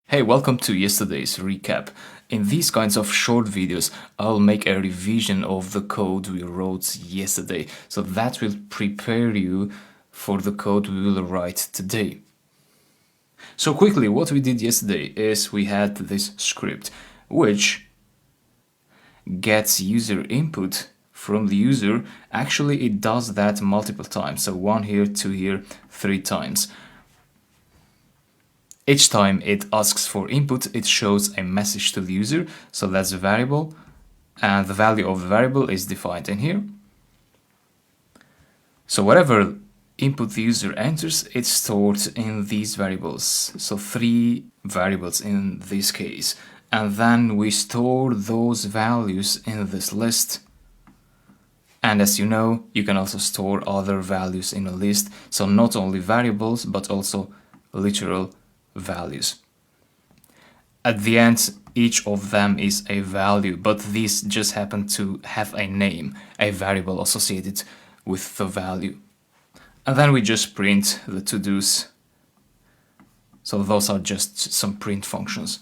Hey, welcome to yesterday's recap. In these kinds of short videos, I'll make a revision of the code we wrote yesterday. So that will prepare you for the code we will write today. So quickly, what we did yesterday is we had this script, which gets user input from the user. Actually, it does that multiple times. So 1 here, 2 here, 3 times. Each time it asks for input, it shows a message to the user. So that's a variable, and the value of the variable is defined in here. So whatever input the user enters, it's stored in these variables. So 3 variables in this case. And then we store those values in this list. And as you know, you can also store other values in a list. So not only variables, but also literal values. At the end, each of them is a value, but these just happen to have a name, a variable associated with the value. And then we just print the to-dos. So those are just some print functions.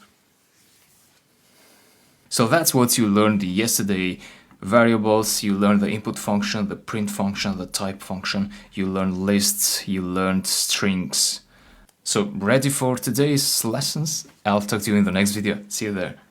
So that's what you learned yesterday. Variables, you learned the input function, the print function, the type function, you learned lists, you learned strings. So ready for today's lessons? I'll talk to you in the next video. See you there.